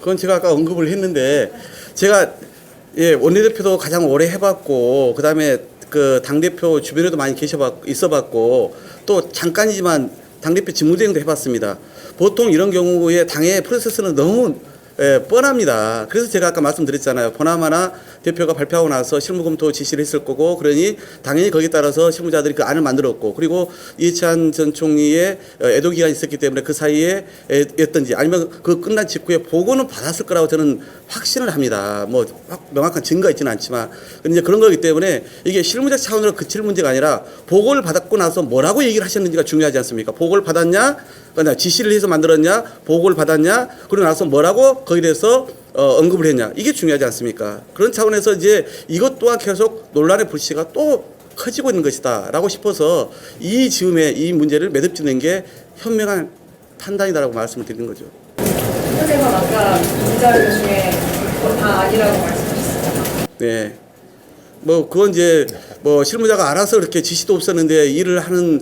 그건 제가 아까 언급을 했는데 제가 예, 원내대표도 가장 오래 해봤고 그다음에 그 당대표 주변에도 많이 있어봤고 또 잠깐이지만 당대표 직무대행도 해봤습니다. 보통 이런 경우에 당의 프로세스는 너무 뻔합니다. 그래서 제가 아까 말씀드렸잖아요. 보나마나 대표가 발표하고 나서 실무검토 지시를 했을 거고 그러니 당연히 거기에 따라서 실무자들이 그 안을 만들었고 그리고 이해찬 전 총리의 애도 기간이 있었기 때문에 그 사이에 였던지 아니면 그 끝난 직후에 보고는 받았을 거라고 저는 확신을 합니다. 뭐 명확한 증거가 있지는 않지만 이제 그런 거기 때문에 이게 실무자 차원으로 그칠 문제가 아니라 보고를 받았고 나서 뭐라고 얘기를 하셨는지가 중요하지 않습니까? 보고를 받았냐? 그러니까 지시를 해서 만들었냐? 보고를 받았냐? 그러고 나서 뭐라고 거기에 대해서 언급을 했냐? 이게 중요하지 않습니까? 그런 차원에서 이제 이것 또한 계속 논란의 불씨가 또 커지고 있는 것이다라고 싶어서 이 즈음에 이 문제를 매듭짓는 게 현명한 판단이다라고 말씀을 드리는 거죠. 선생님은 아까 기자회견 중에 그거 다 아니라고 말씀하셨습니다. 네. 뭐 그건 이제 뭐 실무자가 알아서 그렇게 지시도 없었는데 일을 하는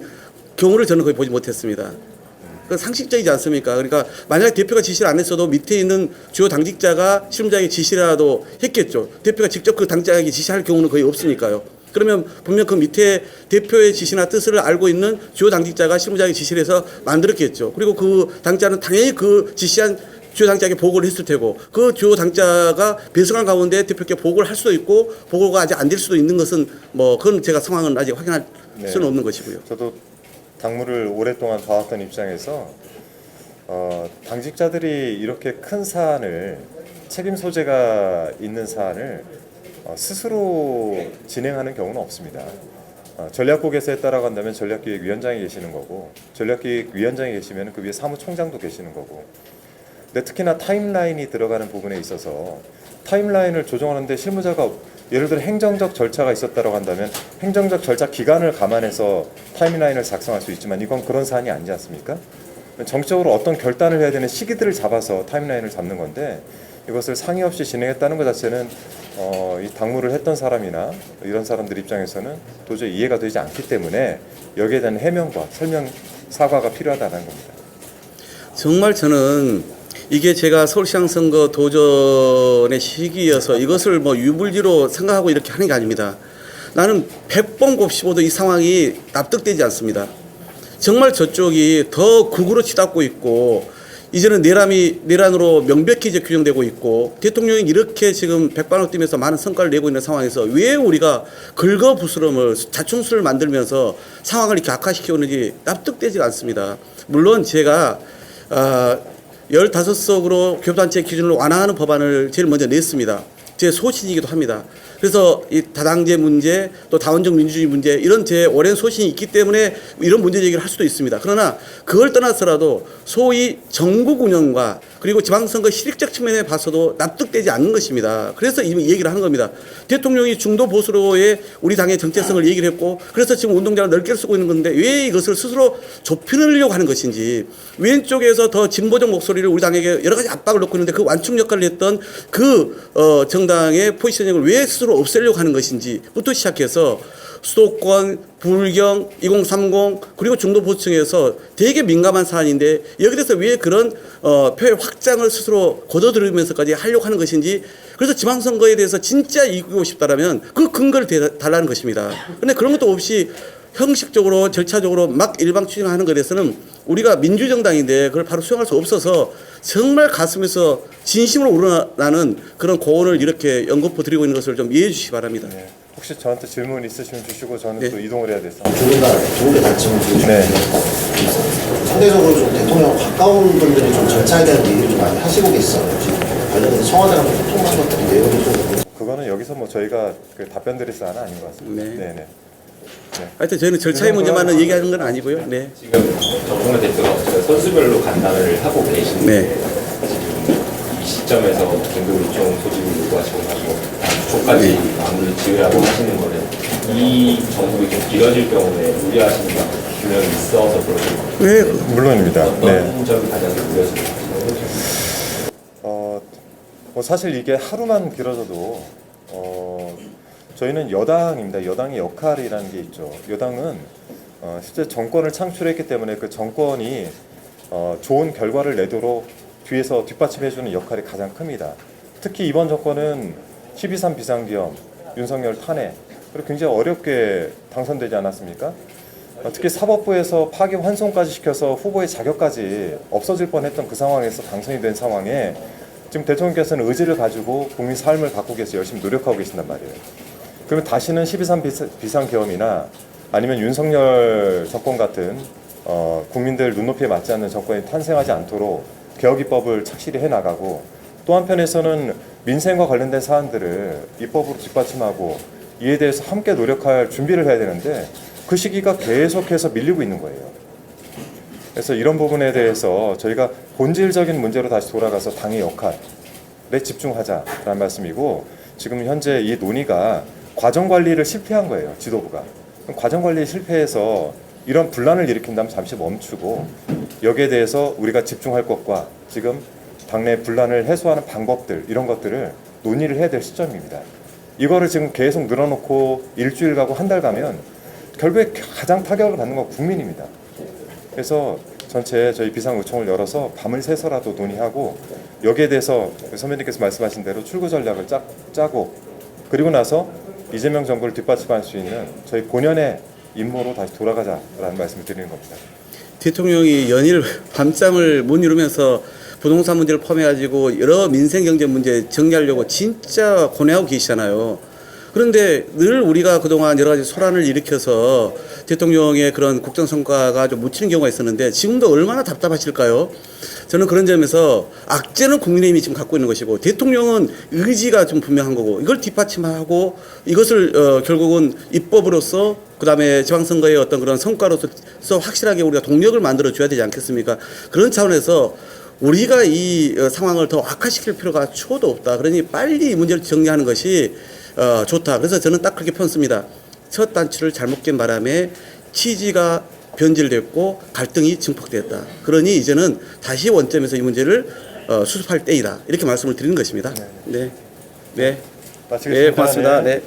경우를 저는 거의 보지 못했습니다. 그 상식적이지 않습니까? 그러니까 만약에 대표가 지시를 안 했어도 밑에 있는 주요 당직자가 실무자에게 지시라도 했겠죠. 대표가 직접 그 당직자에게 지시할 경우는 거의 없으니까요. 그러면 분명 그 밑에 대표의 지시나 뜻을 알고 있는 주요 당직자가 실무자에게 지시를 해서 만들었겠죠. 그리고 그 당직자는 당연히 그 지시한 주요 당직자에게 보고를 했을 테고 그 주요 당직자가 배석한 가운데 대표께 보고를 할 수도 있고 보고가 아직 안 될 수도 있는 것은 뭐 그건 제가 상황은 아직 확인할 수는 없는 것이고요. 저도 당무를 오랫동안 봐왔던 입장에서 당직자들이 이렇게 큰 사안을 책임 소재가 있는 사안을 스스로 진행하는 경우는 없습니다. 전략국에서 따라간다면 전략기획위원장이 계시는 거고 전략기획위원장이 계시면 그 위에 사무총장도 계시는 거고 근데 특히나 타임라인이 들어가는 부분에 있어서 타임라인을 조정하는데 실무자가 예를 들어 행정적 절차가 있었다고 한다면 행정적 절차 기간을 감안해서 타임라인을 작성할 수 있지만 이건 그런 사안이 아니지 않습니까? 정적으로 어떤 결단을 해야 되는 시기들을 잡아서 타임라인을 잡는 건데 이것을 상의 없이 진행했다는 것 자체는 이 당무를 했던 사람이나 이런 사람들 입장에서는 도저히 이해가 되지 않기 때문에 여기에 대한 해명과 설명, 사과가 필요하다는 겁니다. 정말 저는 이게 제가 서울시장 선거 도전의 시기여서 이것을 뭐 유불리로 생각하고 이렇게 하는 게 아닙니다. 나는 100번 곱씹어도 이 상황이 납득되지 않습니다. 정말 저쪽이 더 극으로 치닫고 있고 이제는 내란으로 명백히 이제 규정되고 있고 대통령이 이렇게 지금 백반을 뛰면서 많은 성과를 내고 있는 상황에서 왜 우리가 긁어부스럼을 자충수를 만들면서 상황을 이렇게 악화시키는지 납득되지 않습니다. 물론 제가 15석으로 교섭단체 기준을 완화하는 법안을 제일 먼저 냈습니다. 제 소신이기도 합니다. 그래서 이 다당제 문제 또 다원적 민주주의 문제 이런 제 오랜 소신이 있기 때문에 이런 문제 제기를 할 수도 있습니다. 그러나 그걸 떠나서라도 소위 정국 운영과 그리고 지방선거 실익적 측면에 봐서도 납득되지 않는 것입니다. 그래서 이 얘기를 하는 겁니다. 대통령이 중도 보수로의 우리 당의 정체성을 얘기를 했고 그래서 지금 운동장을 넓게 쓰고 있는 건데 왜 이것을 스스로 좁히려고 하는 것인지 왼쪽에서 더 진보적 목소리를 우리 당에게 여러 가지 압박을 놓고 있는데 그 완충 역할을 했던 그 정당의 포지셔닝을 왜 스스로 없애려고 하는 것인지부터 시작해서 수도권, 불경, 2030 그리고 중도 보수층에서 되게 민감한 사안인데 여기에 대해서 왜 그런 표의 확장을 스스로 거둬들이면서까지 하려고 하는 것인지 그래서 지방선거에 대해서 진짜 이기고 싶다라면 그 근거를 달라는 것입니다. 그런데 그런 것도 없이 형식적으로 절차적으로 막 일방 추진하는 것에 대해서는 우리가 민주정당인데 그걸 바로 수용할 수 없어서 정말 가슴에서 진심으로 우러나는 그런 고언을 이렇게 연거푸 드리고 있는 것을 좀 이해해 주시기 바랍니다. 네. 혹시 저한테 질문 있으시면 주시고 저는 네. 또 이동을 해야 돼서. 두분다 관심을 주시는데 네. 상대적으로 좀 대통령 가까운 분들이 좀 절차에 대한 얘기를 좀 많이 하시고 계시잖아요. 지금 관련해서 청와대랑 소통한 것들이 내용이 좀 그거는 여기서 뭐 저희가 그 답변 드릴 사안은 아닌 것 같습니다. 네. 네네. 하여튼 저희는 절차의 문제만은 얘기하는 건 아니고요. 네. 지금 정동원 대표가 선수별로 간담회를 하고 계신데 네. 지금 이 시점에서 긴급 일정 소집을 요구하시고 하고 초까지 마무리 지으라고 하시는 거는 이 정국이 좀 길어질 경우에 우려하시는 분명히 있어서 그러신 거예요. 네. 물론입니다. 어떤 점이 가장 우려스러우신 거죠? 뭐 사실 이게 하루만 길어져도 저희는 여당입니다. 여당의 역할이라는 게 있죠. 여당은 실제 정권을 창출했기 때문에 그 정권이 좋은 결과를 내도록 뒤에서 뒷받침해주는 역할이 가장 큽니다. 특히 이번 정권은 12.3 비상계엄, 윤석열 탄핵, 그리고 굉장히 어렵게 당선되지 않았습니까? 특히 사법부에서 파기 환송까지 시켜서 후보의 자격까지 없어질 뻔했던 그 상황에서 당선이 된 상황에 지금 대통령께서는 의지를 가지고 국민 삶을 바꾸기 위해서 열심히 노력하고 계신단 말이에요. 그러면 다시는 12.3 비상계엄이나 아니면 윤석열 정권 같은 국민들 눈높이에 맞지 않는 정권이 탄생하지 않도록 개혁 입법을 착실히 해나가고, 또 한편에서는 민생과 관련된 사안들을 입법으로 뒷받침하고 이에 대해서 함께 노력할 준비를 해야 되는데 그 시기가 계속해서 밀리고 있는 거예요. 그래서 이런 부분에 대해서 저희가 본질적인 문제로 다시 돌아가서 당의 역할에 집중하자라는 말씀이고, 지금 현재 이 논의가 과정관리를 실패한 거예요. 지도부가. 그럼 과정관리 실패해서 이런 분란을 일으킨다면 잠시 멈추고 여기에 대해서 우리가 집중할 것과 지금 당내 분란을 해소하는 방법들, 이런 것들을 논의를 해야 될 시점입니다. 이거를 지금 계속 늘어놓고 일주일 가고 한 달 가면 결국에 가장 타격을 받는 건 국민입니다. 그래서 전체 저희 비상의총을 열어서 밤을 새서라도 논의하고 여기에 대해서 선배님께서 말씀하신 대로 출구 전략을 짜고, 그리고 나서 이재명 정부를 뒷받침할 수 있는 저희 본연의 임무로 다시 돌아가자라는 말씀을 드리는 겁니다. 대통령이 연일 밤잠을 못 이루면서 부동산 문제를 포함해가지고 여러 민생 경제 문제 정리하려고 진짜 고뇌하고 계시잖아요. 그런데 늘 우리가 그동안 여러 가지 소란을 일으켜서 대통령의 그런 국정 성과가 좀 묻히는 경우가 있었는데 지금도 얼마나 답답하실까요? 저는 그런 점에서 악재는 국민의힘이 지금 갖고 있는 것이고 대통령은 의지가 좀 분명한 거고, 이걸 뒷받침하고 이것을 결국은 입법으로서 그다음에 지방선거의 어떤 그런 성과로서 확실하게 우리가 동력을 만들어 줘야 되지 않겠습니까? 그런 차원에서 우리가 이 상황을 더 악화시킬 필요가 초도 없다. 그러니 빨리 이 문제를 정리하는 것이 좋다. 그래서 저는 딱 그렇게 편습니다. 첫 단추를 잘못 깬 바람에 취지가 변질됐고 갈등이 증폭됐다. 그러니 이제는 다시 원점에서 이 문제를 수습할 때이다. 이렇게 말씀을 드리는 것입니다. 네. 네. 마치겠습니다. 네, 고맙습니다. 네.